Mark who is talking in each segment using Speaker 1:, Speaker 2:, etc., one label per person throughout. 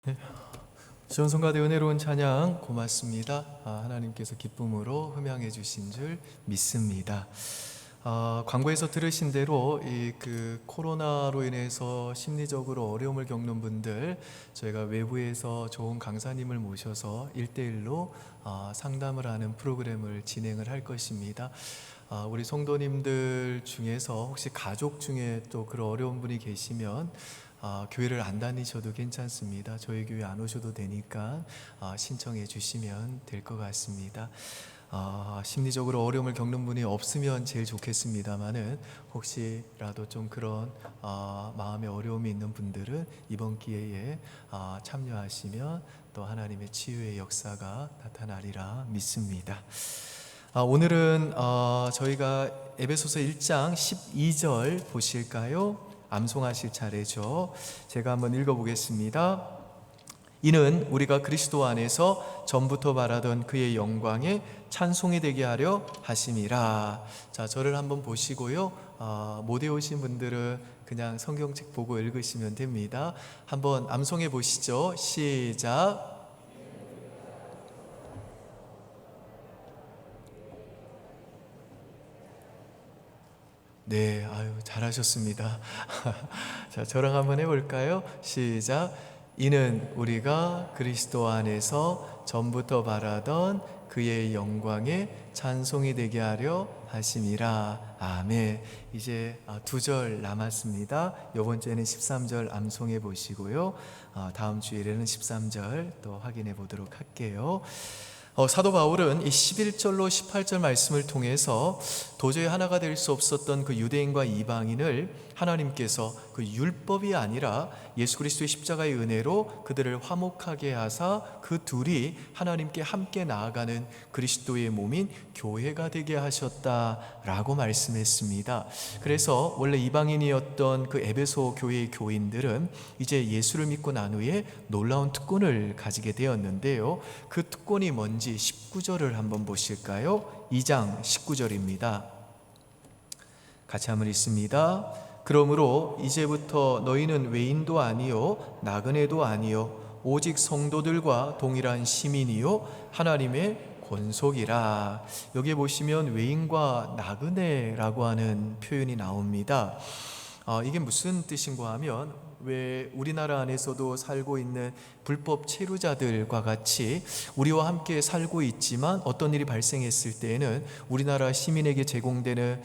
Speaker 1: 네. 시온성가대 은혜로운 찬양 고맙습니다. 하나님께서 기쁨으로 흠양해 주신 줄 믿습니다. 광고에서 들으신 대로 그 코로나로 인해서 심리적으로 어려움을 겪는 분들, 저희가 외부에서 좋은 강사님을 모셔서 1대1로 상담을 하는 프로그램을 진행을 할 것입니다. 우리 성도님들 중에서 혹시 가족 중에 또 그런 어려운 분이 계시면 교회를 안 다니셔도 괜찮습니다. 저희 교회 안 오셔도 되니까 신청해 주시면 될 것 같습니다. 심리적으로 어려움을 겪는 분이 없으면 제일 좋겠습니다만은 혹시라도 좀 그런 마음의 어려움이 있는 분들은 이번 기회에 참여하시면 또 하나님의 치유의 역사가 나타나리라 믿습니다. 오늘은 저희가 에베소서 1장 12절 보실까요? 암송하실 차례죠. 제가 한번 읽어보겠습니다. 이는 우리가 그리스도 안에서 전부터 바라던 그의 영광에 찬송이 되게 하려 하심이라. 자, 저를 한번 보시고요. 못 외우신 분들은 그냥 성경책 보고 읽으시면 됩니다. 한번 암송해 보시죠. 시작. 네, 잘하셨습니다. 자, 저랑 한번 해볼까요? 시작. 이는 우리가 그리스도 안에서 전부터 바라던 그의 영광에 찬송이 되게 하려 하심이라. 아멘. 이제 2절 남았습니다. 이번 주에는 13절 암송해 보시고요. 다음 주일에는 13절 또 확인해 보도록 할게요. 사도 바울은 이 11절로 18절 말씀을 통해서 도저히 하나가 될 수 없었던 그 유대인과 이방인을 하나님께서 그 율법이 아니라 예수 그리스도의 십자가의 은혜로 그들을 화목하게 하사 그 둘이 하나님께 함께 나아가는 그리스도의 몸인 교회가 되게 하셨다라고 말씀했습니다. 그래서 원래 이방인이었던 그 에베소 교회의 교인들은 이제 예수를 믿고 난 후에 놀라운 특권을 가지게 되었는데요. 그 특권이 뭔지 19절을 한번 보실까요? 2장 19절입니다. 같이 한번 읽습니다. 그러므로 이제부터 너희는 외인도 아니요 나그네도 아니요 오직 성도들과 동일한 시민이요 하나님의 권속이라. 여기 보시면 외인과 나그네라고 하는 표현이 나옵니다. 이게 무슨 뜻인가 하면 왜 우리나라 안에서도 살고 있는 불법 체류자들과 같이 우리와 함께 살고 있지만 어떤 일이 발생했을 때에는 우리나라 시민에게 제공되는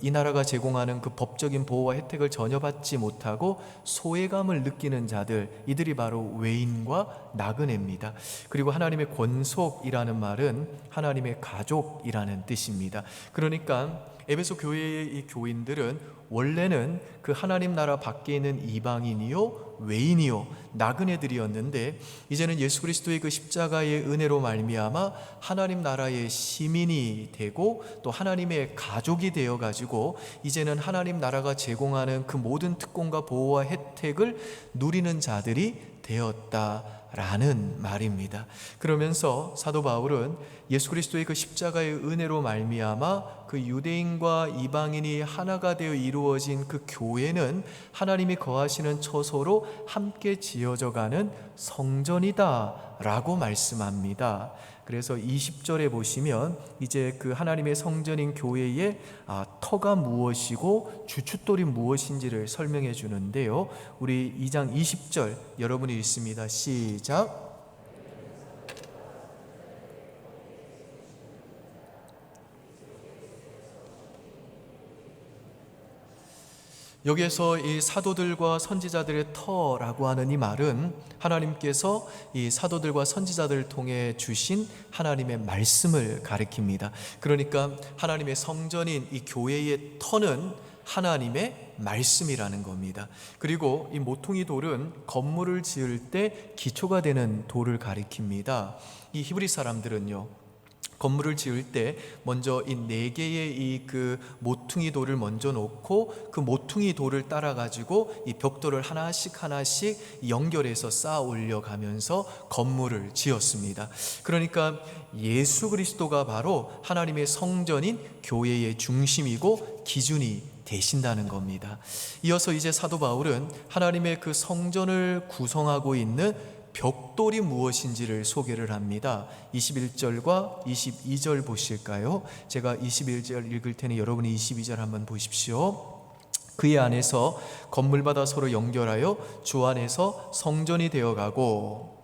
Speaker 1: 이 나라가 제공하는 그 법적인 보호와 혜택을 전혀 받지 못하고 소외감을 느끼는 자들, 이들이 바로 외인과 나그네입니다. 그리고 하나님의 권속이라는 말은 하나님의 가족이라는 뜻입니다. 그러니까 에베소 교회의 이 교인들은 원래는 그 하나님 나라 밖에 있는 이방인이요 외인이요 나그네들이었는데 이제는 예수 그리스도의 그 십자가의 은혜로 말미암아 하나님 나라의 시민이 되고 또 하나님의 가족이 되어 가지고 이제는 하나님 나라가 제공하는 그 모든 특권과 보호와 혜택을 누리는 자들이 되었다라는 말입니다. 그러면서 사도 바울은 예수 그리스도의 그 십자가의 은혜로 말미암아 그 유대인과 이방인이 하나가 되어 이루어진 그 교회는 하나님이 거하시는 처소로 함께 지어져 가는 성전이다라고 말씀합니다. 그래서 20절에 보시면 이제 그 하나님의 성전인 교회의 터가 무엇이고 주춧돌이 무엇인지를 설명해 주는데요. 우리 2장 20절 여러분이 읽습니다. 시작. 여기에서 이 사도들과 선지자들의 터라고 하는 이 말은 하나님께서 이 사도들과 선지자들을 통해 주신 하나님의 말씀을 가리킵니다. 그러니까 하나님의 성전인 이 교회의 터는 하나님의 말씀이라는 겁니다. 그리고 이 모퉁이 돌은 건물을 지을 때 기초가 되는 돌을 가리킵니다. 이 히브리 사람들은요, 건물을 지을 때 먼저 이 4개의 이 그 모퉁이 돌을 먼저 놓고 그 모퉁이 돌을 따라 가지고 이 벽돌을 하나씩 연결해서 쌓아 올려 가면서 건물을 지었습니다. 그러니까 예수 그리스도가 바로 하나님의 성전인 교회의 중심이고 기준이 되신다는 겁니다. 이어서 이제 사도 바울은 하나님의 그 성전을 구성하고 있는 벽돌이 무엇인지를 소개를 합니다. 21절과 22절 보실까요? 제가 21절 읽을 테니 여러분이 22절 한번 보십시오. 그의 안에서 건물마다 서로 연결하여 주 안에서 성전이 되어가고,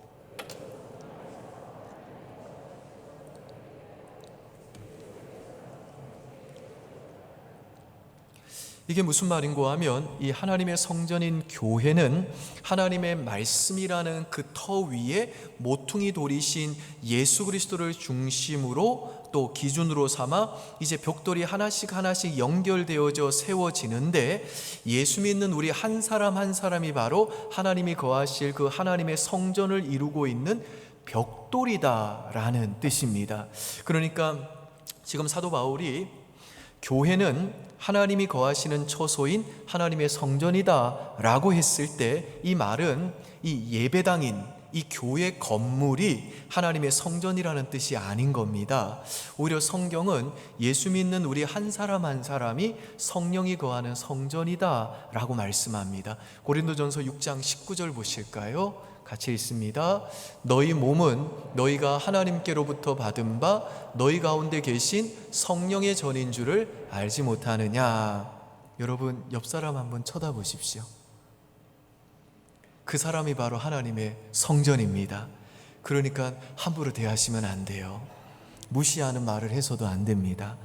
Speaker 1: 이게 무슨 말인고 하면 이 하나님의 성전인 교회는 하나님의 말씀이라는 그 터 위에 모퉁이 돌이신 예수 그리스도를 중심으로 또 기준으로 삼아 이제 벽돌이 하나씩 하나씩 연결되어져 세워지는데, 예수 믿는 우리 한 사람 한 사람이 바로 하나님이 거하실 그 하나님의 성전을 이루고 있는 벽돌이다라는 뜻입니다. 그러니까 지금 사도 바울이 교회는 하나님이 거하시는 처소인 하나님의 성전이다 라고 했을 때, 이 말은 이 예배당인 이 교회 건물이 하나님의 성전이라는 뜻이 아닌 겁니다. 오히려 성경은 예수 믿는 우리 한 사람 한 사람이 성령이 거하는 성전이다 라고 말씀합니다. 고린도전서 6장 19절 보실까요? 같이 있습니다. 너희 몸은 너희가 하나님께로부터 받은 바 너희 가운데 계신 성령의 전인 줄을 알지 못하느냐. 여러분, 옆 사람 한번 쳐다보십시오. 그 사람이 바로 하나님의 성전입니다. 그러니까 함부로 대하시면 안 돼요. 무시하는 말을 해서도 안 됩니다.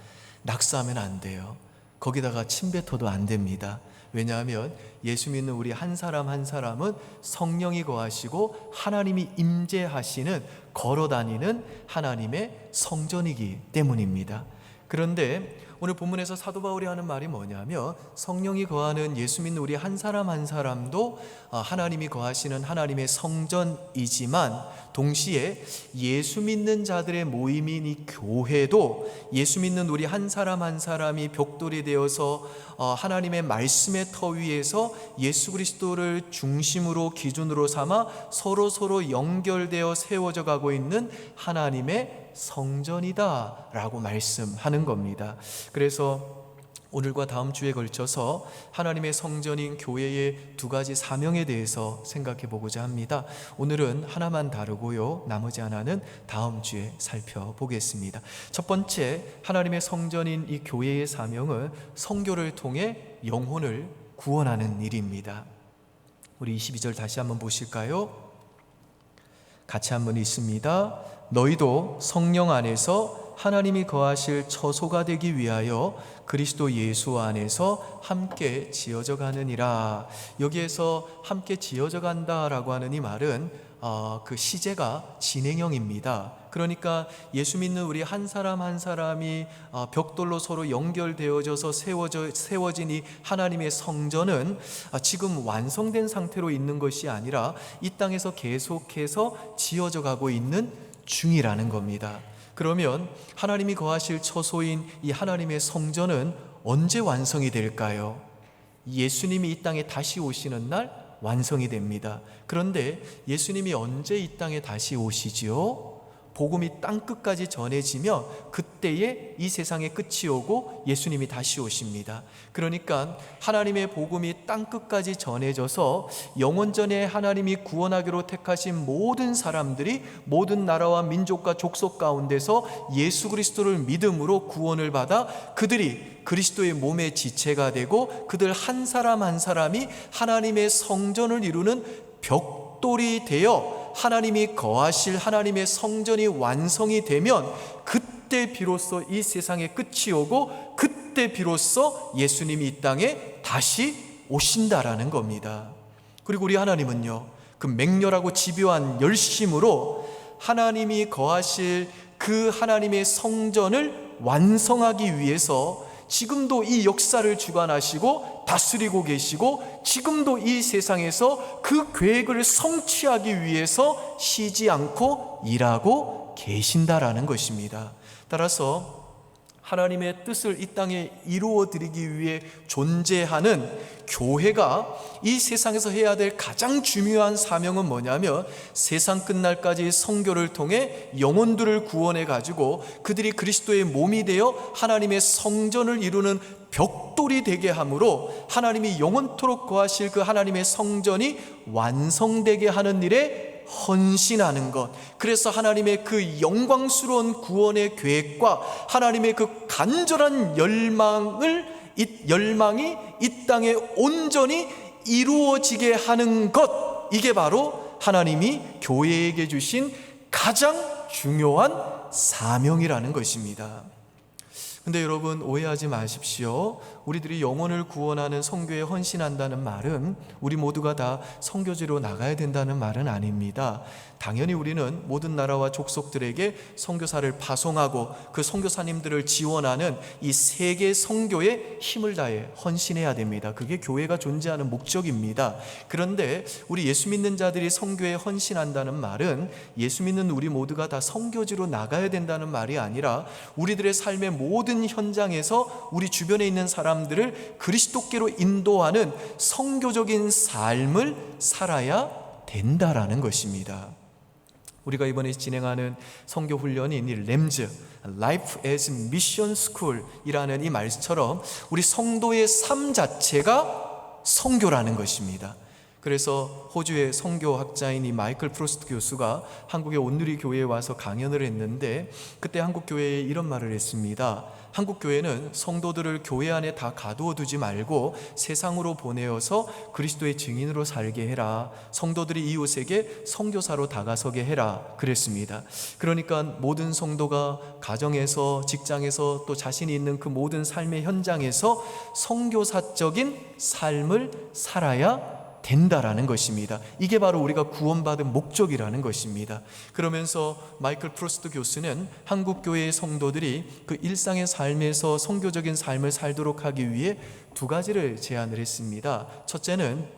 Speaker 1: 낙서하면 안 돼요. 거기다가 침 뱉어도 안 됩니다. 왜냐하면 예수 믿는 우리 한 사람 한 사람은 성령이 거하시고 하나님이 임재하시는, 걸어다니는 하나님의 성전이기 때문입니다. 그런데 오늘 본문에서 사도 바울이 하는 말이 뭐냐면, 성령이 거하는 예수 믿는 우리 한 사람 한 사람도 하나님이 거하시는 하나님의 성전이지만, 동시에 예수 믿는 자들의 모임인 이 교회도 예수 믿는 우리 한 사람 한 사람이 벽돌이 되어서 하나님의 말씀의 터 위에서 예수 그리스도를 중심으로 기준으로 삼아 서로 연결되어 세워져 가고 있는 하나님의 성전이다 라고 말씀하는 겁니다. 그래서 오늘과 다음 주에 걸쳐서 하나님의 성전인 교회의 두 가지 사명에 대해서 생각해 보고자 합니다. 오늘은 하나만 다루고요, 나머지 하나는 다음 주에 살펴보겠습니다. 첫 번째, 하나님의 성전인 이 교회의 사명은 선교를 통해 영혼을 구원하는 일입니다. 우리 22절 다시 한번 보실까요? 같이 한번 읽습니다. 너희도 성령 안에서 하나님이 거하실 처소가 되기 위하여 그리스도 예수 안에서 함께 지어져 가느니라. 여기에서 함께 지어져 간다라고 하는 이 말은 그 시제가 진행형입니다. 그러니까 예수 믿는 우리 한 사람 한 사람이 벽돌로 서로 연결되어져서 세워진 이 하나님의 성전은 지금 완성된 상태로 있는 것이 아니라 이 땅에서 계속해서 지어져 가고 있는 중이라는 겁니다. 그러면 하나님이 거하실 처소인 이 하나님의 성전은 언제 완성이 될까요? 예수님이 이 땅에 다시 오시는 날 완성이 됩니다. 그런데 예수님이 언제 이 땅에 다시 오시지요? 복음이 땅끝까지 전해지면 그때에 이 세상의 끝이 오고 예수님이 다시 오십니다. 그러니까 하나님의 복음이 땅끝까지 전해져서 영원전에 하나님이 구원하기로 택하신 모든 사람들이 모든 나라와 민족과 족속 가운데서 예수 그리스도를 믿음으로 구원을 받아 그들이 그리스도의 몸의 지체가 되고 그들 한 사람 한 사람이 하나님의 성전을 이루는 벽돌이 되어 하나님이 거하실 하나님의 성전이 완성이 되면 그때 비로소 이 세상의 끝이 오고 그때 비로소 예수님이 이 땅에 다시 오신다라는 겁니다. 그리고 우리 하나님은요, 그 맹렬하고 집요한 열심으로 하나님이 거하실 그 하나님의 성전을 완성하기 위해서 지금도 이 역사를 주관하시고 다스리고 계시고 지금도 이 세상에서 그 계획을 성취하기 위해서 쉬지 않고 일하고 계신다라는 것입니다. 따라서 하나님의 뜻을 이 땅에 이루어 드리기 위해 존재하는 교회가 이 세상에서 해야 될 가장 중요한 사명은 뭐냐면, 세상 끝날까지 선교를 통해 영혼들을 구원해 가지고 그들이 그리스도의 몸이 되어 하나님의 성전을 이루는 벽돌이 되게 함으로 하나님이 영원토록 거하실 그 하나님의 성전이 완성되게 하는 일에 헌신하는 것, 그래서 하나님의 그 영광스러운 구원의 계획과 하나님의 그 간절한 열망이 이 땅에 온전히 이루어지게 하는 것, 이게 바로 하나님이 교회에게 주신 가장 중요한 사명이라는 것입니다. 근데 여러분, 오해하지 마십시오. 우리들이 영혼을 구원하는 선교에 헌신한다는 말은 우리 모두가 다 선교지로 나가야 된다는 말은 아닙니다. 당연히 우리는 모든 나라와 족속들에게 선교사를 파송하고 그 선교사님들을 지원하는 이 세계 선교에 힘을 다해 헌신해야 됩니다. 그게 교회가 존재하는 목적입니다. 그런데 우리 예수 믿는 자들이 선교에 헌신한다는 말은 예수 믿는 우리 모두가 다 선교지로 나가야 된다는 말이 아니라 우리들의 삶의 모든 현장에서 우리 주변에 있는 사람들을 그리스도께로 인도하는 선교적인 삶을 살아야 된다라는 것입니다. 우리가 이번에 진행하는 선교 훈련인 이 램즈, Life as Mission School 이라는 이 말처럼 우리 성도의 삶 자체가 선교라는 것입니다. 그래서 호주의 선교학자인 이 마이클 프로스트 교수가 한국의 온누리 교회에 와서 강연을 했는데, 그때 한국 교회에 이런 말을 했습니다. 한국 교회는 성도들을 교회 안에 다 가두어 두지 말고 세상으로 보내어서 그리스도의 증인으로 살게 해라. 성도들이 이웃에게 선교사로 다가서게 해라. 그랬습니다. 그러니까 모든 성도가 가정에서, 직장에서, 또 자신이 있는 그 모든 삶의 현장에서 선교사적인 삶을 살아야 된다라는 것입니다. 이게 바로 우리가 구원받은 목적이라는 것입니다. 그러면서 마이클 프로스트 교수는 한국 교회의 성도들이 그 일상의 삶에서 선교적인 삶을 살도록 하기 위해 두 가지를 제안을 했습니다. 첫째는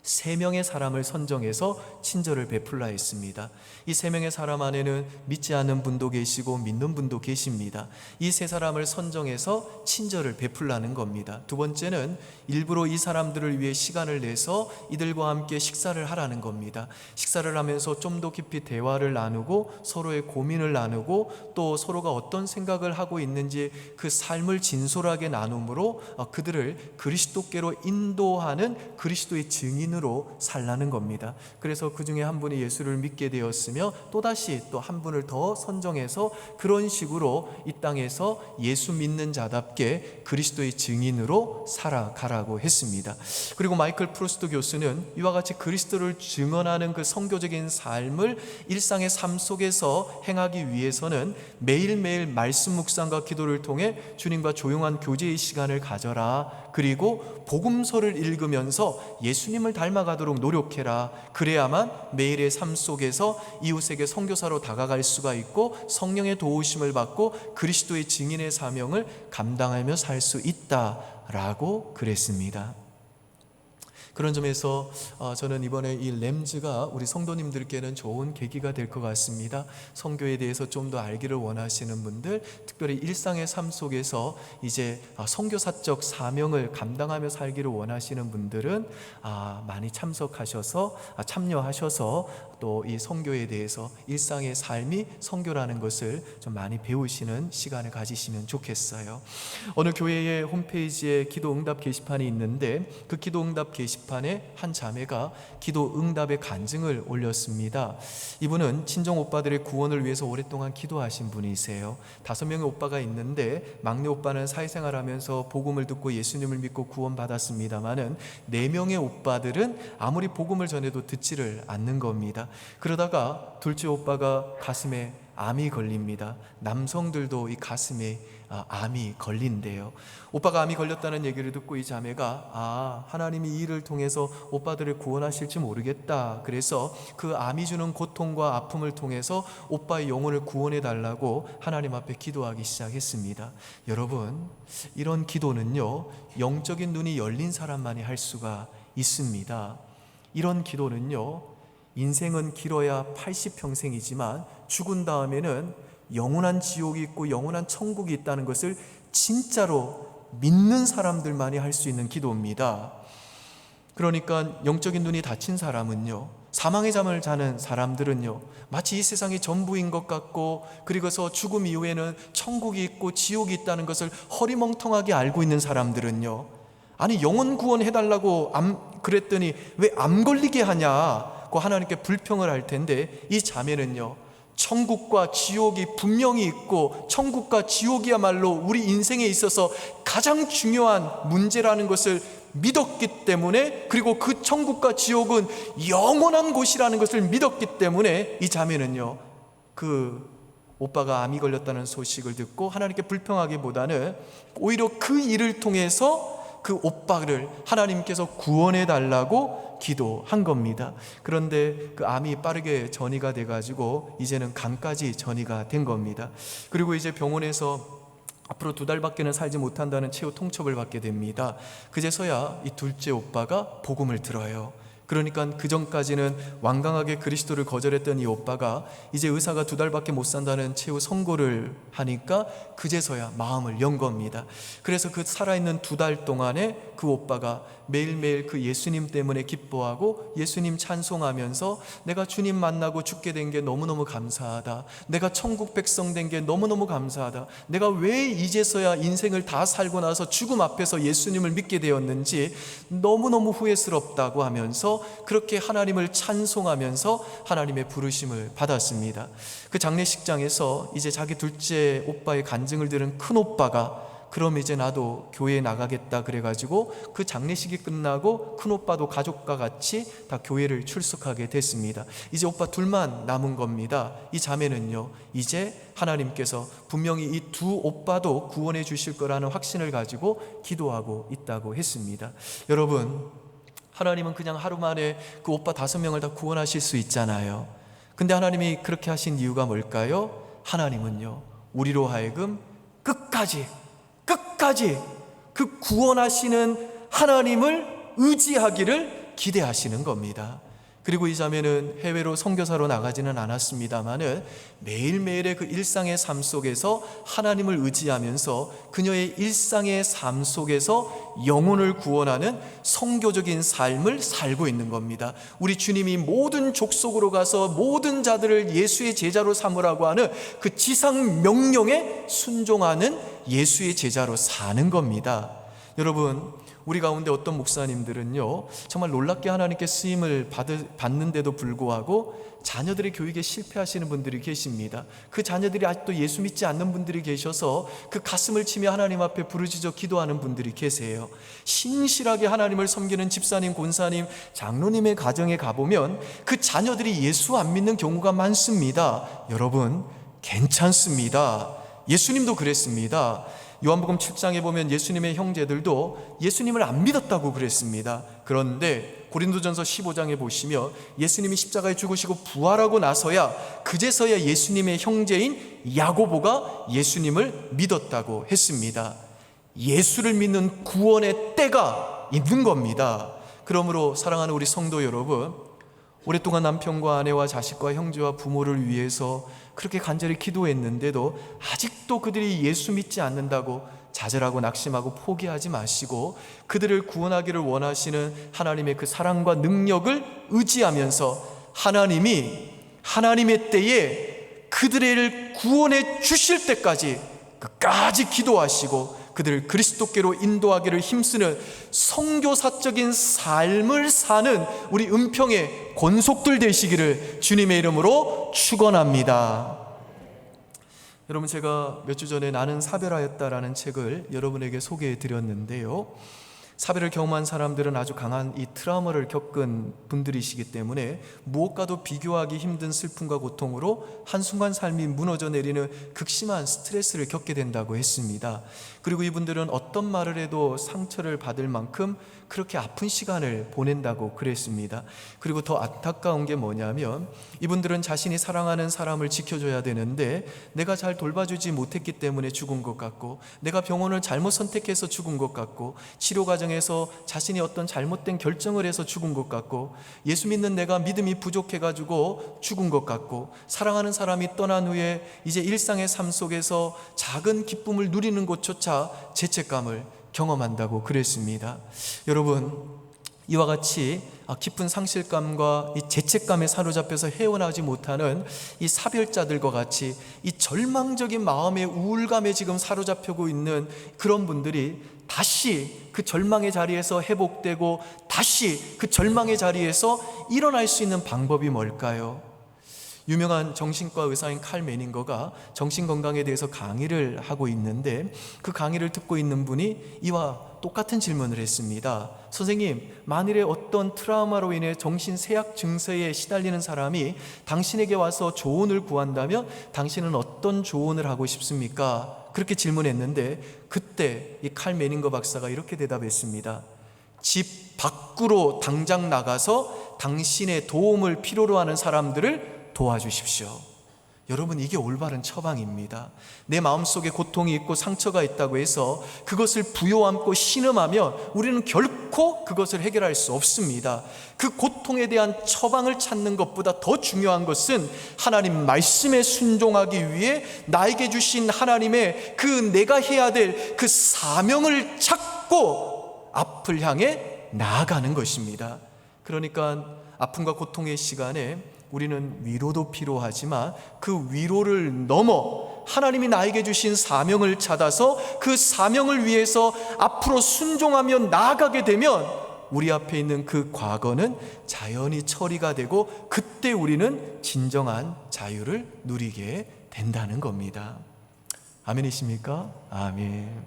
Speaker 1: 3명의 사람을 선정해서 친절을 베풀라 했습니다. 이 3명의 사람 안에는 믿지 않는 분도 계시고 믿는 분도 계십니다. 이 3사람을 선정해서 친절을 베풀라는 겁니다. 두 번째는 일부러 이 사람들을 위해 시간을 내서 이들과 함께 식사를 하라는 겁니다. 식사를 하면서 좀 더 깊이 대화를 나누고 서로의 고민을 나누고 또 서로가 어떤 생각을 하고 있는지 그 삶을 진솔하게 나눔으로 그들을 그리스도께로 인도하는 그리스도의 증인으로 살라는 겁니다. 그래서 그 중에 한 분이 예수를 믿게 되었으며 또다시 또 한 분을 더 선정해서 그런 식으로 이 땅에서 예수 믿는 자답게 그리스도의 증인으로 살아가라고 했습니다. 그리고 마이클 프로스트 교수는 이와 같이 그리스도를 증언하는 그 선교적인 삶을 일상의 삶 속에서 행하기 위해서는 매일매일 말씀 묵상과 기도를 통해 주님과 조용한 교제의 시간을 가져라. 그리고 복음서를 읽으면서 예수님을 닮아가도록 노력해라. 그래야만 매일의 삶 속에서 이웃에게 선교사로 다가갈 수가 있고 성령의 도우심을 받고 그리스도의 증인의 사명을 감당하며 살 수 있다라고 그랬습니다. 그런 점에서 저는 이번에 이 램즈가 우리 성도님들께는 좋은 계기가 될 것 같습니다. 선교에 대해서 좀 더 알기를 원하시는 분들, 특별히 일상의 삶 속에서 이제 선교사적 사명을 감당하며 살기를 원하시는 분들은 많이 참여하셔서 또 이 선교에 대해서 일상의 삶이 선교라는 것을 좀 많이 배우시는 시간을 가지시면 좋겠어요. 어느 교회의 홈페이지에 기도응답 게시판이 있는데 그 기도응답 게시판에 한 자매가 기도응답의 간증을 올렸습니다. 이분은 친정 오빠들의 구원을 위해서 오랫동안 기도하신 분이세요. 5명의 오빠가 있는데 막내 오빠는 사회생활하면서 복음을 듣고 예수님을 믿고 구원받았습니다마는 4명의 오빠들은 아무리 복음을 전해도 듣지를 않는 겁니다. 그러다가 둘째 오빠가 가슴에 암이 걸립니다. 남성들도 이 가슴에 암이 걸린대요. 오빠가 암이 걸렸다는 얘기를 듣고 이 자매가 하나님이 이 일을 통해서 오빠들을 구원하실지 모르겠다. 그래서 그 암이 주는 고통과 아픔을 통해서 오빠의 영혼을 구원해 달라고 하나님 앞에 기도하기 시작했습니다. 여러분, 이런 기도는요, 영적인 눈이 열린 사람만이 할 수가 있습니다. 이런 기도는요, 인생은 길어야 80평생이지만 죽은 다음에는 영원한 지옥이 있고 영원한 천국이 있다는 것을 진짜로 믿는 사람들만이 할 수 있는 기도입니다. 그러니까 영적인 눈이 닫힌 사람은요, 사망의 잠을 자는 사람들은요, 마치 이 세상이 전부인 것 같고 그리고서 죽음 이후에는 천국이 있고 지옥이 있다는 것을 허리멍텅하게 알고 있는 사람들은요, 아니 영혼 구원해달라고 그랬더니 왜 암 걸리게 하냐, 받고 하나님께 불평을 할 텐데, 이 자매는요, 천국과 지옥이 분명히 있고 천국과 지옥이야말로 우리 인생에 있어서 가장 중요한 문제라는 것을 믿었기 때문에, 그리고 그 천국과 지옥은 영원한 곳이라는 것을 믿었기 때문에 이 자매는요, 그 오빠가 암이 걸렸다는 소식을 듣고 하나님께 불평하기보다는 오히려 그 일을 통해서 그 오빠를 하나님께서 구원해 달라고 기도한 겁니다. 그런데 그 암이 빠르게 전이가 돼가지고 이제는 간까지 전이가 된 겁니다. 그리고 이제 병원에서 앞으로 2달밖에는 살지 못한다는 최후 통첩을 받게 됩니다. 그제서야 이 둘째 오빠가 복음을 들어요. 그러니까 그 전까지는 완강하게 그리스도를 거절했던 이 오빠가 이제 의사가 2달밖에 못 산다는 최후 선고를 하니까 그제서야 마음을 연 겁니다. 그래서 그 살아있는 2달 동안에 그 오빠가 매일매일 그 예수님 때문에 기뻐하고 예수님 찬송하면서 내가 주님 만나고 죽게 된 게 너무너무 감사하다, 내가 천국 백성 된 게 너무너무 감사하다, 내가 왜 이제서야 인생을 다 살고 나서 죽음 앞에서 예수님을 믿게 되었는지 너무너무 후회스럽다고 하면서 그렇게 하나님을 찬송하면서 하나님의 부르심을 받았습니다. 그 장례식장에서 이제 자기 둘째 오빠의 간증을 들은 큰 오빠가 그럼 이제 나도 교회에 나가겠다 그래가지고 그 장례식이 끝나고 큰 오빠도 가족과 같이 다 교회를 출석하게 됐습니다. 이제 오빠 둘만 남은 겁니다. 이 자매는요, 이제 하나님께서 분명히 이 두 오빠도 구원해 주실 거라는 확신을 가지고 기도하고 있다고 했습니다. 여러분, 하나님은 그냥 하루 만에 그 오빠 5명을 다 구원하실 수 있잖아요. 근데 하나님이 그렇게 하신 이유가 뭘까요? 하나님은요, 우리로 하여금 끝까지 그 구원하시는 하나님을 의지하기를 기대하시는 겁니다. 그리고 이 자매는 해외로 선교사로 나가지는 않았습니다마는 매일매일의 그 일상의 삶 속에서 하나님을 의지하면서 그녀의 일상의 삶 속에서 영혼을 구원하는 선교적인 삶을 살고 있는 겁니다. 우리 주님이 모든 족속으로 가서 모든 자들을 예수의 제자로 삼으라고 하는 그 지상 명령에 순종하는 예수의 제자로 사는 겁니다. 여러분, 우리 가운데 어떤 목사님들은요, 정말 놀랍게 하나님께 쓰임을 받는데도 불구하고 자녀들의 교육에 실패하시는 분들이 계십니다. 그 자녀들이 아직도 예수 믿지 않는 분들이 계셔서 그 가슴을 치며 하나님 앞에 부르짖어 기도하는 분들이 계세요. 신실하게 하나님을 섬기는 집사님, 권사님, 장로님의 가정에 가보면 그 자녀들이 예수 안 믿는 경우가 많습니다. 여러분, 괜찮습니다. 예수님도 그랬습니다. 요한복음 7장에 보면 예수님의 형제들도 예수님을 안 믿었다고 그랬습니다. 그런데 고린도전서 15장에 보시면 예수님이 십자가에 죽으시고 부활하고 나서야 그제서야 예수님의 형제인 야고보가 예수님을 믿었다고 했습니다. 예수를 믿는 구원의 때가 있는 겁니다. 그러므로 사랑하는 우리 성도 여러분, 오랫동안 남편과 아내와 자식과 형제와 부모를 위해서 그렇게 간절히 기도했는데도 아직도 그들이 예수 믿지 않는다고 좌절하고 낙심하고 포기하지 마시고 그들을 구원하기를 원하시는 하나님의 그 사랑과 능력을 의지하면서 하나님의 때에 그들을 구원해 주실 때까지 끝까지 기도하시고 그들을 그리스도께로 인도하기를 힘쓰는 선교사적인 삶을 사는 우리 은평의 권속들 되시기를 주님의 이름으로 축원합니다. 여러분, 제가 몇 주 전에 나는 사별하였다라는 책을 여러분에게 소개해 드렸는데요, 사별을 경험한 사람들은 아주 강한 이 트라우마를 겪은 분들이시기 때문에 무엇과도 비교하기 힘든 슬픔과 고통으로 한순간 삶이 무너져 내리는 극심한 스트레스를 겪게 된다고 했습니다. 그리고 이분들은 어떤 말을 해도 상처를 받을 만큼 그렇게 아픈 시간을 보낸다고 그랬습니다. 그리고 더 안타까운 게 뭐냐면 이분들은 자신이 사랑하는 사람을 지켜줘야 되는데 내가 잘 돌봐주지 못했기 때문에 죽은 것 같고, 내가 병원을 잘못 선택해서 죽은 것 같고, 치료 과정에서 자신이 어떤 잘못된 결정을 해서 죽은 것 같고, 예수 믿는 내가 믿음이 부족해가지고 죽은 것 같고, 사랑하는 사람이 떠난 후에 이제 일상의 삶 속에서 작은 기쁨을 누리는 것조차 죄책감을 경험한다고 그랬습니다. 여러분, 이와 같이 깊은 상실감과 이 죄책감에 사로잡혀서 헤어나오지 못하는 이 사별자들과 같이 이 절망적인 마음의 우울감에 지금 사로잡히고 있는 그런 분들이 다시 그 절망의 자리에서 회복되고 다시 그 절망의 자리에서 일어날 수 있는 방법이 뭘까요? 유명한 정신과 의사인 칼 메닝거가 정신건강에 대해서 강의를 하고 있는데, 그 강의를 듣고 있는 분이 이와 똑같은 질문을 했습니다. 선생님, 만일에 어떤 트라우마로 인해 정신쇠약 증세에 시달리는 사람이 당신에게 와서 조언을 구한다면 당신은 어떤 조언을 하고 싶습니까? 그렇게 질문했는데, 그때 이 칼 메닝거 박사가 이렇게 대답했습니다. 집 밖으로 당장 나가서 당신의 도움을 필요로 하는 사람들을 도와주십시오. 여러분, 이게 올바른 처방입니다. 내 마음속에 고통이 있고 상처가 있다고 해서 그것을 부여안고 신음하면 우리는 결코 그것을 해결할 수 없습니다. 그 고통에 대한 처방을 찾는 것보다 더 중요한 것은 하나님 말씀에 순종하기 위해 나에게 주신 하나님의 그 내가 해야 될 그 사명을 찾고 앞을 향해 나아가는 것입니다. 그러니까 아픔과 고통의 시간에 우리는 위로도 필요하지만 그 위로를 넘어 하나님이 나에게 주신 사명을 찾아서 그 사명을 위해서 앞으로 순종하며 나아가게 되면 우리 앞에 있는 그 과거는 자연히 처리가 되고 그때 우리는 진정한 자유를 누리게 된다는 겁니다. 아멘이십니까? 아멘.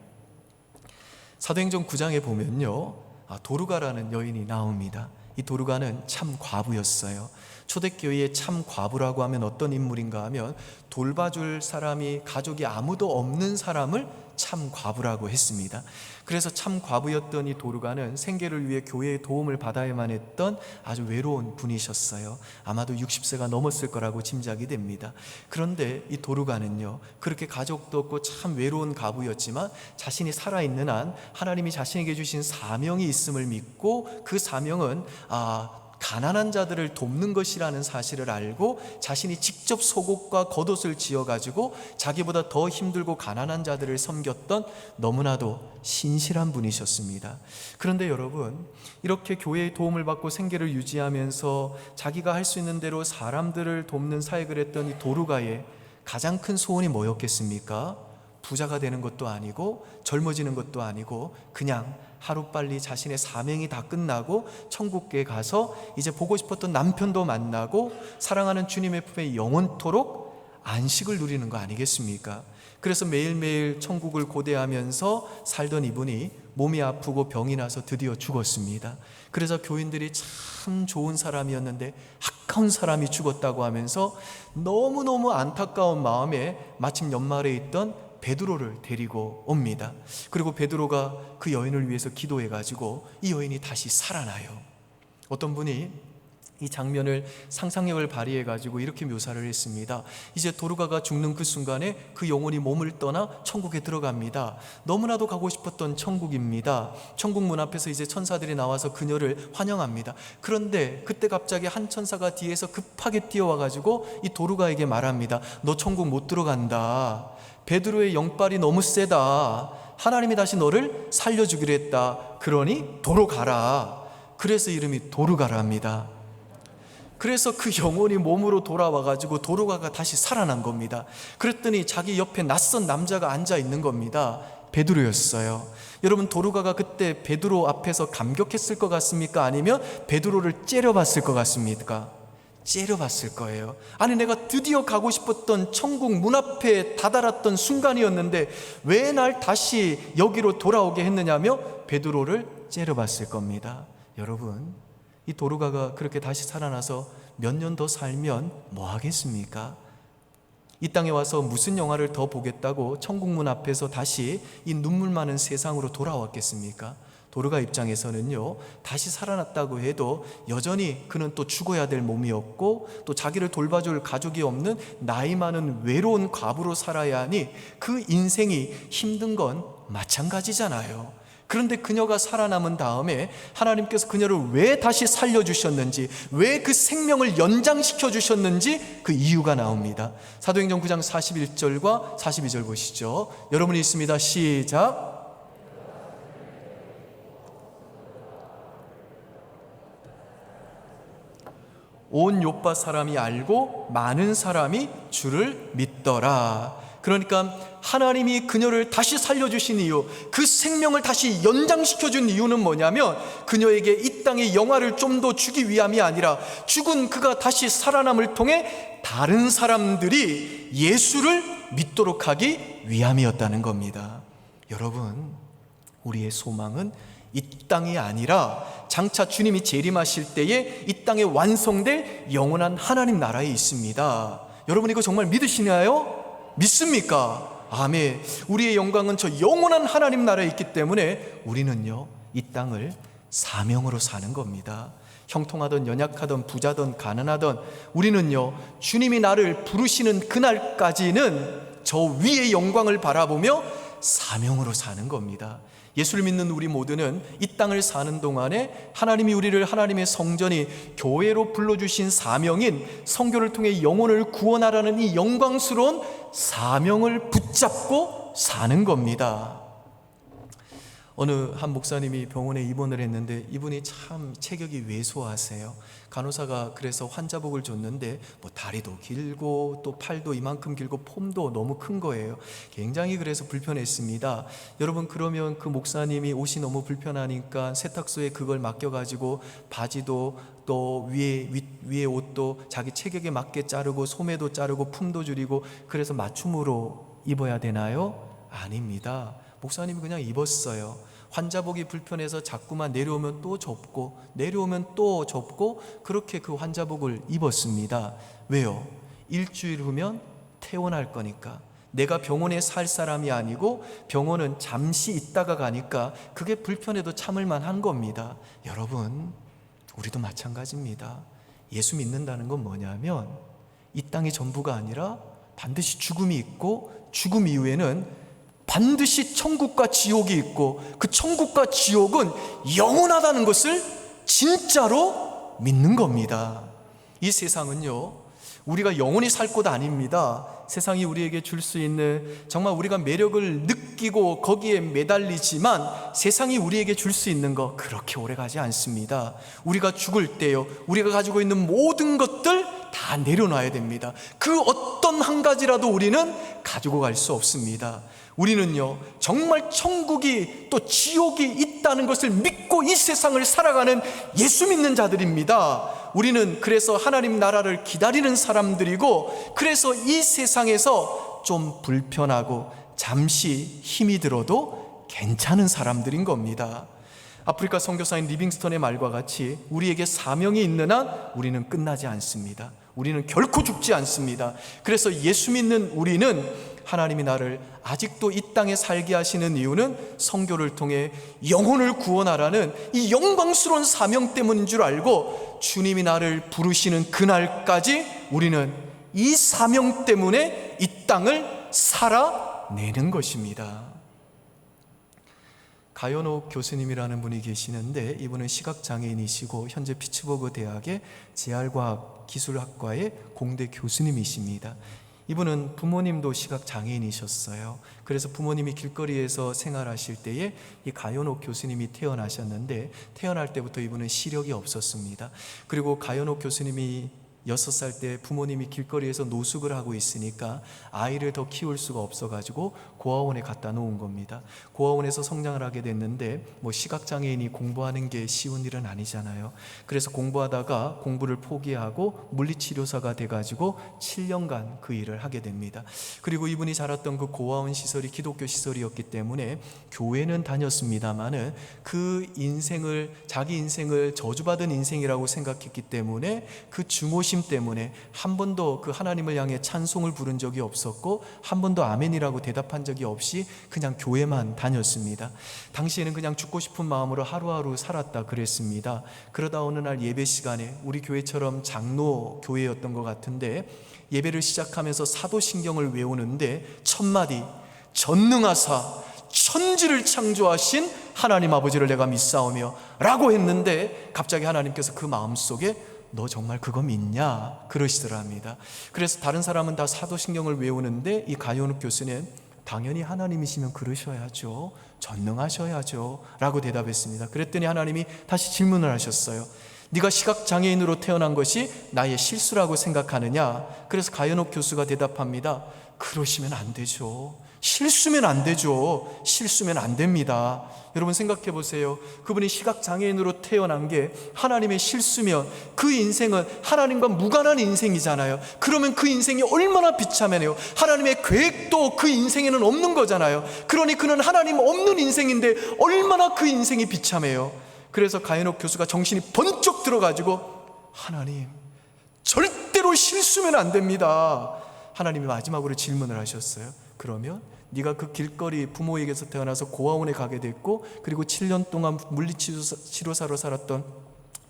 Speaker 1: 사도행전 9장에 보면요, 도르가라는 여인이 나옵니다. 이 도르가는 참 과부였어요. 초대교회의 참 과부라고 하면 어떤 인물인가 하면 돌봐줄 사람이, 가족이 아무도 없는 사람을 참 과부라고 했습니다. 그래서 참 과부였던 이 도르가는 생계를 위해 교회의 도움을 받아야만 했던 아주 외로운 분이셨어요. 아마도 60세가 넘었을 거라고 짐작이 됩니다. 그런데 이 도르가는요, 그렇게 가족도 없고 참 외로운 과부였지만 자신이 살아있는 한 하나님이 자신에게 주신 사명이 있음을 믿고, 그 사명은 가난한 자들을 돕는 것이라는 사실을 알고 자신이 직접 속옷과 겉옷을 지어가지고 자기보다 더 힘들고 가난한 자들을 섬겼던 너무나도 신실한 분이셨습니다. 그런데 여러분, 이렇게 교회의 도움을 받고 생계를 유지하면서 자기가 할 수 있는 대로 사람들을 돕는 사역을 했던 이 도르가의 가장 큰 소원이 뭐였겠습니까? 부자가 되는 것도 아니고 젊어지는 것도 아니고 그냥 하루빨리 자신의 사명이 다 끝나고 천국에 가서 이제 보고 싶었던 남편도 만나고 사랑하는 주님의 품에 영원토록 안식을 누리는 거 아니겠습니까? 그래서 매일매일 천국을 고대하면서 살던 이분이 몸이 아프고 병이 나서 드디어 죽었습니다. 그래서 교인들이 참 좋은 사람이었는데 아까운 사람이 죽었다고 하면서 너무너무 안타까운 마음에 마침 연말에 있던 베드로를 데리고 옵니다. 그리고 베드로가 그 여인을 위해서 기도해가지고 이 여인이 다시 살아나요. 어떤 분이 이 장면을 상상력을 발휘해가지고 이렇게 묘사를 했습니다. 이제 도르가가 죽는 그 순간에 그 영혼이 몸을 떠나 천국에 들어갑니다. 너무나도 가고 싶었던 천국입니다. 천국 문 앞에서 이제 천사들이 나와서 그녀를 환영합니다. 그런데 그때 갑자기 한 천사가 뒤에서 급하게 뛰어와가지고 이 도르가에게 말합니다. 너 천국 못 들어간다. 베드로의 영빨이 너무 세다. 하나님이 다시 너를 살려주기로 했다. 그러니 도로 가라. 그래서 이름이 도르가랍니다. 그래서 그 영혼이 몸으로 돌아와가지고 도르가가 다시 살아난 겁니다. 그랬더니 자기 옆에 낯선 남자가 앉아 있는 겁니다. 베드로였어요. 여러분, 도르가가 그때 베드로 앞에서 감격했을 것 같습니까? 아니면 베드로를 째려봤을 것 같습니까? 째려봤을 거예요. 아니, 내가 드디어 가고 싶었던 천국 문 앞에 다다랐던 순간이었는데 왜 날 다시 여기로 돌아오게 했느냐며 베드로를 째려봤을 겁니다. 여러분, 이 도르가가 그렇게 다시 살아나서 몇 년 더 살면 뭐 하겠습니까? 이 땅에 와서 무슨 영화를 더 보겠다고 천국 문 앞에서 다시 이 눈물 많은 세상으로 돌아왔겠습니까? 도르가 입장에서는요, 다시 살아났다고 해도 여전히 그는 또 죽어야 될 몸이었고 또 자기를 돌봐줄 가족이 없는 나이 많은 외로운 과부로 살아야 하니 그 인생이 힘든 건 마찬가지잖아요. 그런데 그녀가 살아남은 다음에 하나님께서 그녀를 왜 다시 살려주셨는지, 왜 그 생명을 연장시켜 주셨는지 그 이유가 나옵니다. 사도행전 9장 41절과 42절 보시죠. 여러분이 있습니다. 시작. 온 요파 사람이 알고 많은 사람이 주를 믿더라. 그러니까 하나님이 그녀를 다시 살려주신 이유, 그 생명을 다시 연장시켜준 이유는 뭐냐면 그녀에게 이 땅의 영화를 좀 더 주기 위함이 아니라 죽은 그가 다시 살아남을 통해 다른 사람들이 예수를 믿도록 하기 위함이었다는 겁니다. 여러분, 우리의 소망은 이 땅이 아니라 장차 주님이 재림하실 때에 이 땅에 완성될 영원한 하나님 나라에 있습니다. 여러분, 이거 정말 믿으시나요? 믿습니까? 아멘. 우리의 영광은 저 영원한 하나님 나라에 있기 때문에 우리는요, 이 땅을 사명으로 사는 겁니다. 형통하던 연약하던 부자던 가난하던 우리는요, 주님이 나를 부르시는 그날까지는 저 위의 영광을 바라보며 사명으로 사는 겁니다. 예수를 믿는 우리 모두는 이 땅을 사는 동안에 하나님이 우리를 하나님의 성전이 교회로 불러주신 사명인 선교를 통해 영혼을 구원하라는 이 영광스러운 사명을 붙잡고 사는 겁니다. 어느 한 목사님이 병원에 입원을 했는데 이분이 참 체격이 왜소하세요. 간호사가 그래서 환자복을 줬는데 다리도 길고 또 팔도 이만큼 길고 폼도 너무 큰 거예요. 굉장히 그래서 불편했습니다. 여러분, 그러면 그 목사님이 옷이 너무 불편하니까 세탁소에 그걸 맡겨가지고 바지도 또 위에 옷도 자기 체격에 맞게 자르고 소매도 자르고 품도 줄이고 그래서 맞춤으로 입어야 되나요? 아닙니다. 목사님이 그냥 입었어요. 환자복이 불편해서 자꾸만 내려오면 또 좁고 내려오면 또 좁고 그렇게 그 환자복을 입었습니다. 왜요? 일주일 후면 퇴원할 거니까. 내가 병원에 살 사람이 아니고 병원은 잠시 있다가 가니까 그게 불편해도 참을 만한 겁니다. 여러분, 우리도 마찬가지입니다. 예수 믿는다는 건 뭐냐면 이 땅이 전부가 아니라 반드시 죽음이 있고 죽음 이후에는 반드시 천국과 지옥이 있고 그 천국과 지옥은 영원하다는 것을 진짜로 믿는 겁니다. 이 세상은요, 우리가 영원히 살 곳 아닙니다. 세상이 우리에게 줄 수 있는 정말 우리가 매력을 느끼고 거기에 매달리지만 세상이 우리에게 줄 수 있는 거 그렇게 오래 가지 않습니다. 우리가 죽을 때요, 우리가 가지고 있는 모든 것들 다 내려놔야 됩니다. 그 어떤 한 가지라도 우리는 가지고 갈 수 없습니다. 우리는요, 정말 천국이 또 지옥이 있다는 것을 믿고 이 세상을 살아가는 예수 믿는 자들입니다. 우리는 그래서 하나님 나라를 기다리는 사람들이고 그래서 이 세상에서 좀 불편하고 잠시 힘이 들어도 괜찮은 사람들인 겁니다. 아프리카 선교사인 리빙스턴의 말과 같이 우리에게 사명이 있는 한 우리는 끝나지 않습니다. 우리는 결코 죽지 않습니다. 그래서 예수 믿는 우리는 하나님이 나를 아직도 이 땅에 살게 하시는 이유는 선교를 통해 영혼을 구원하라는 이 영광스러운 사명 때문인 줄 알고 주님이 나를 부르시는 그날까지 우리는 이 사명 때문에 이 땅을 살아내는 것입니다. 가연옥 교수님이라는 분이 계시는데 이분은 시각장애인이시고 현재 피츠버그 대학의 재활과학기술학과의 공대 교수님이십니다. 이분은 부모님도 시각장애인이셨어요. 그래서 부모님이 길거리에서 생활하실 때에 이 가연옥 교수님이 태어나셨는데 태어날 때부터 이분은 시력이 없었습니다. 그리고 가연옥 교수님이 6살 때 부모님이 길거리에서 노숙을 하고 있으니까 아이를 더 키울 수가 없어가지고 고아원에 갖다 놓은 겁니다. 고아원에서 성장을 하게 됐는데 시각장애인이 공부하는 게 쉬운 일은 아니잖아요. 그래서 공부하다가 공부를 포기하고 물리치료사가 돼가지고 7년간 그 일을 하게 됩니다. 그리고 이분이 자랐던 그 고아원 시설이 기독교 시설이었기 때문에 교회는 다녔습니다마는 그 인생을 자기 인생을 저주받은 인생이라고 생각했기 때문에 그 중오심 때문에 한 번도 그 하나님을 향해 찬송을 부른 적이 없었고 한 번도 아멘이라고 대답한 적이 없이 그냥 교회만 다녔습니다. 당시에는 그냥 죽고 싶은 마음으로 하루하루 살았다 그랬습니다. 그러다 어느 날 예배 시간에 우리 교회처럼 장로 교회였던 것 같은데 예배를 시작하면서 사도신경을 외우는데 첫마디 전능하사 천지를 창조하신 하나님 아버지를 내가 믿사오며 라고 했는데 갑자기 하나님께서 그 마음속에 너 정말 그거 믿냐? 그러시더랍니다. 그래서 다른 사람은 다 사도신경을 외우는데 이 가연욱 교수는 당연히 하나님이시면 그러셔야죠. 전능하셔야죠 라고 대답했습니다. 그랬더니 하나님이 다시 질문을 하셨어요. 네가 시각장애인으로 태어난 것이 나의 실수라고 생각하느냐? 그래서 가연옥 교수가 대답합니다. 그러시면 안 되죠. 실수면 안 되죠. 실수면 안 됩니다. 여러분 생각해 보세요. 그분이 시각장애인으로 태어난 게 하나님의 실수면 그 인생은 하나님과 무관한 인생이잖아요. 그러면 그 인생이 얼마나 비참해요. 하나님의 계획도 그 인생에는 없는 거잖아요. 그러니 그는 하나님 없는 인생인데 얼마나 그 인생이 비참해요. 그래서 가연옥 교수가 정신이 번쩍 들어가지고 하나님, 절대로 실수면 안 됩니다. 하나님이 마지막으로 질문을 하셨어요. 그러면 네가 그 길거리 부모에게서 태어나서 고아원에 가게 됐고, 그리고 7년 동안 물리치료사로 살았던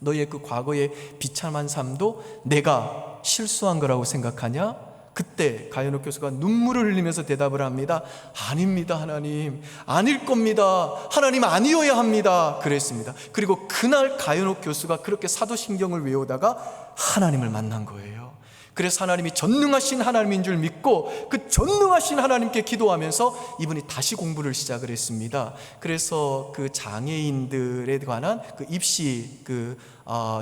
Speaker 1: 너의 그 과거의 비참한 삶도 내가 실수한 거라고 생각하냐? 그때 가연옥 교수가 눈물을 흘리면서 대답을 합니다. 아닙니다, 하나님. 아닐 겁니다. 하나님 아니어야 합니다. 그랬습니다. 그리고 그날 가연옥 교수가 그렇게 사도신경을 외우다가 하나님을 만난 거예요. 그래서 하나님이 전능하신 하나님인 줄 믿고 그 전능하신 하나님께 기도하면서 이분이 다시 공부를 시작을 했습니다. 그래서 그 장애인들에 관한 그 입시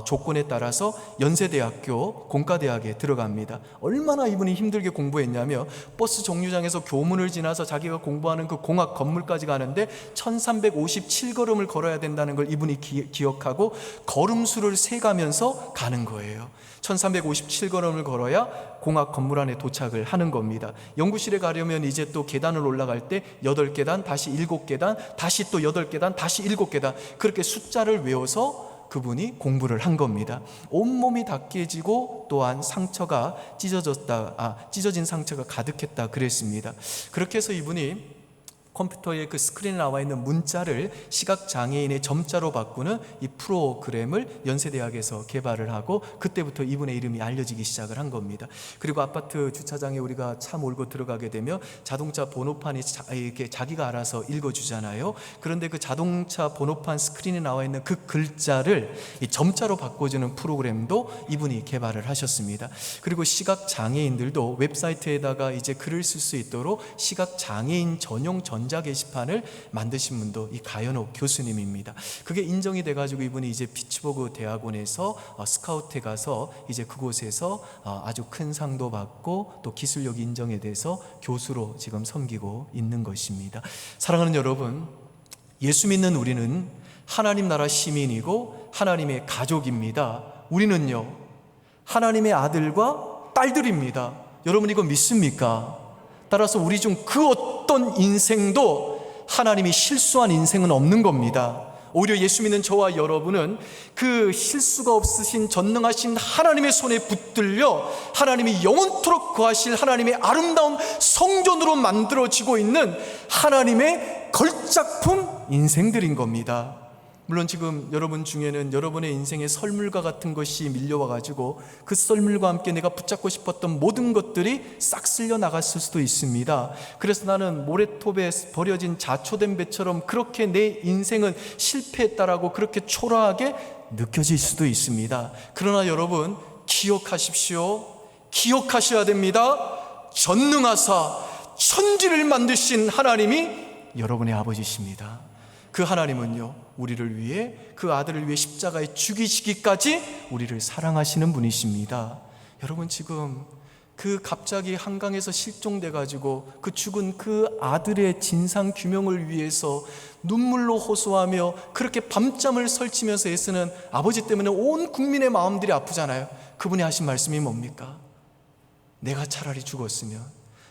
Speaker 1: 조건에 따라서 연세대학교 공과대학에 들어갑니다. 얼마나 이분이 힘들게 공부했냐면 버스 정류장에서 교문을 지나서 자기가 공부하는 그 공학 건물까지 가는데 1357걸음을 걸어야 된다는 걸 이분이 기억하고 걸음수를 세가면서 가는 거예요. 1357걸음을 걸어야 공학 건물 안에 도착을 하는 겁니다. 연구실에 가려면 이제 또 계단을 올라갈 때 8계단, 다시 7계단, 다시 또 8계단, 다시 7계단, 그렇게 숫자를 외워서 그분이 공부를 한 겁니다. 온몸이 다 깨지고 또한 상처가 찢어진 상처가 가득했다 그랬습니다. 그렇게 해서 이분이 컴퓨터에 그 스크린에 나와 있는 문자를 시각장애인의 점자로 바꾸는 이 프로그램을 연세대학에서 개발을 하고 그때부터 이분의 이름이 알려지기 시작을 한 겁니다. 그리고 아파트 주차장에 우리가 차 몰고 들어가게 되면 자동차 번호판이 이렇게 자기가 알아서 읽어주잖아요. 그런데 그 자동차 번호판 스크린에 나와 있는 그 글자를 이 점자로 바꿔주는 프로그램도 이분이 개발을 하셨습니다. 그리고 시각장애인들도 웹사이트에다가 이제 글을 쓸 수 있도록 시각장애인 전용 전자 게시판을 만드신 분도 이 가연옥 교수님입니다. 그게 인정이 돼가지고 이분이 이제 피츠버그 대학원에서 스카우트에 가서 이제 그곳에서 아주 큰 상도 받고 또 기술력 인정에 대해서 교수로 지금 섬기고 있는 것입니다. 사랑하는 여러분, 예수 믿는 우리는 하나님 나라 시민이고 하나님의 가족입니다. 우리는요, 하나님의 아들과 딸들입니다. 여러분 이거 믿습니까? 따라서 우리 중 그 어떤 인생도 하나님이 실수한 인생은 없는 겁니다. 오히려 예수 믿는 저와 여러분은 그 실수가 없으신 전능하신 하나님의 손에 붙들려 하나님이 영원토록 거하실 하나님의 아름다운 성전으로 만들어지고 있는 하나님의 걸작품 인생들인 겁니다. 물론 지금 여러분 중에는 여러분의 인생에 썰물과 같은 것이 밀려와가지고 그 썰물과 함께 내가 붙잡고 싶었던 모든 것들이 싹 쓸려 나갔을 수도 있습니다. 그래서 나는 모래톱에 버려진 자초된 배처럼 그렇게 내 인생은 실패했다라고 그렇게 초라하게 느껴질 수도 있습니다. 그러나 여러분 기억하십시오. 기억하셔야 됩니다. 전능하사 천지를 만드신 하나님이 여러분의 아버지십니다. 그 하나님은요, 우리를 위해 그 아들을 위해 십자가에 죽이시기까지 우리를 사랑하시는 분이십니다. 여러분 지금 그 갑자기 한강에서 실종돼 가지고 그 죽은 그 아들의 진상 규명을 위해서 눈물로 호소하며 그렇게 밤잠을 설치면서 애쓰는 아버지 때문에 온 국민의 마음들이 아프잖아요. 그분이 하신 말씀이 뭡니까? 내가 차라리 죽었으면,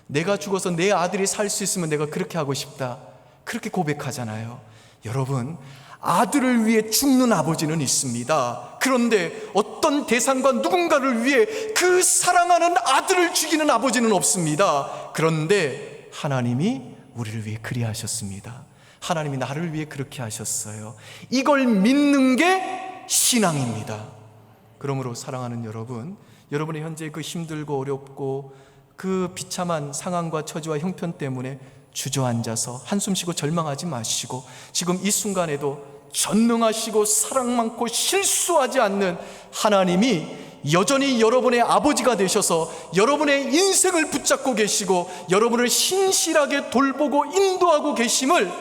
Speaker 1: 내가 죽어서 내 아들이 살 수 있으면 내가 그렇게 하고 싶다, 그렇게 고백하잖아요. 여러분, 아들을 위해 죽는 아버지는 있습니다. 그런데 어떤 대상과 누군가를 위해 그 사랑하는 아들을 죽이는 아버지는 없습니다. 그런데 하나님이 우리를 위해 그리하셨습니다. 하나님이 나를 위해 그렇게 하셨어요. 이걸 믿는 게 신앙입니다. 그러므로 사랑하는 여러분, 여러분의 현재 그 힘들고 어렵고 그 비참한 상황과 처지와 형편 때문에 주저앉아서 한숨 쉬고 절망하지 마시고, 지금 이 순간에도 전능하시고 사랑 많고 실수하지 않는 하나님이 여전히 여러분의 아버지가 되셔서 여러분의 인생을 붙잡고 계시고 여러분을 신실하게 돌보고 인도하고 계심을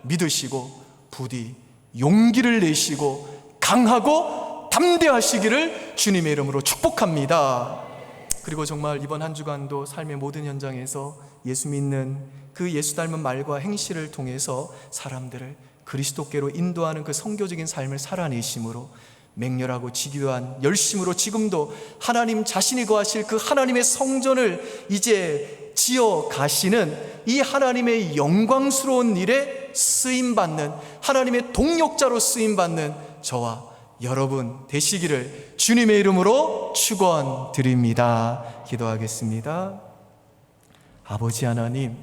Speaker 1: 믿으시고 부디 용기를 내시고 강하고 담대하시기를 주님의 이름으로 축복합니다. 그리고 정말 이번 한 주간도 삶의 모든 현장에서 예수 믿는 그 예수 닮은 말과 행실을 통해서 사람들을 그리스도께로 인도하는 그 선교적인 삶을 살아내심으로 맹렬하고 지교한 열심으로 지금도 하나님 자신이 거하실 그 하나님의 성전을 이제 지어 가시는 이 하나님의 영광스러운 일에 쓰임받는, 하나님의 동력자로 쓰임받는 저와 여러분 되시기를 주님의 이름으로 축원드립니다. 기도하겠습니다. 아버지 하나님,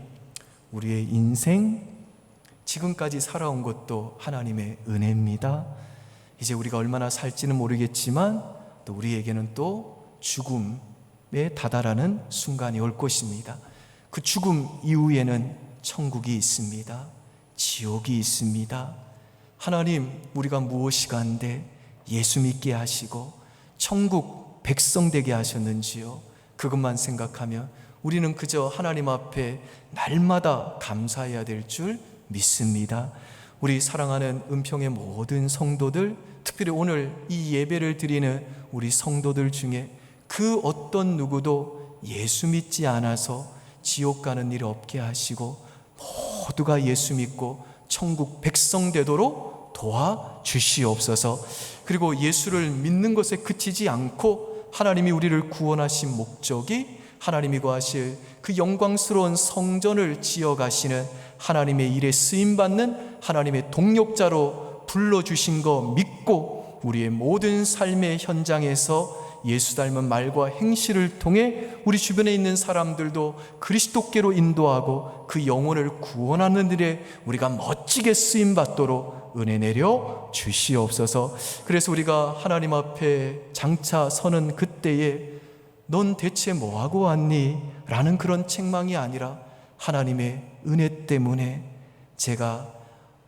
Speaker 1: 우리의 인생 지금까지 살아온 것도 하나님의 은혜입니다. 이제 우리가 얼마나 살지는 모르겠지만 또 우리에게는 또 죽음에 다다라는 순간이 올 것입니다. 그 죽음 이후에는 천국이 있습니다. 지옥이 있습니다. 하나님, 우리가 무엇이 간데 예수 믿게 하시고 천국 백성 되게 하셨는지요. 그것만 생각하면 우리는 그저 하나님 앞에 날마다 감사해야 될 줄 믿습니다. 우리 사랑하는 은평의 모든 성도들, 특별히 오늘 이 예배를 드리는 우리 성도들 중에 그 어떤 누구도 예수 믿지 않아서 지옥 가는 일 없게 하시고 모두가 예수 믿고 천국 백성 되도록 도와주시옵소서. 그리고 예수를 믿는 것에 그치지 않고 하나님이 우리를 구원하신 목적이 하나님이 거하실 그 영광스러운 성전을 지어가시는 하나님의 일에 쓰임받는 하나님의 동력자로 불러주신 거 믿고 우리의 모든 삶의 현장에서 예수 닮은 말과 행실을 통해 우리 주변에 있는 사람들도 그리스도께로 인도하고 그 영혼을 구원하는 일에 우리가 멋지게 쓰임받도록 은혜 내려 주시옵소서. 그래서 우리가 하나님 앞에 장차 서는 그때에 넌 대체 뭐하고 왔니? 라는 그런 책망이 아니라 하나님의 은혜 때문에 제가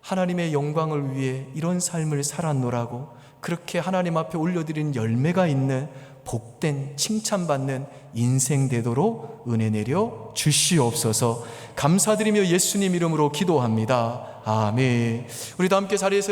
Speaker 1: 하나님의 영광을 위해 이런 삶을 살았노라고 그렇게 하나님 앞에 올려드린 열매가 있는 복된 칭찬받는 인생 되도록 은혜 내려 주시옵소서. 감사드리며 예수님 이름으로 기도합니다. 아멘. 우리 다 함께 자리에서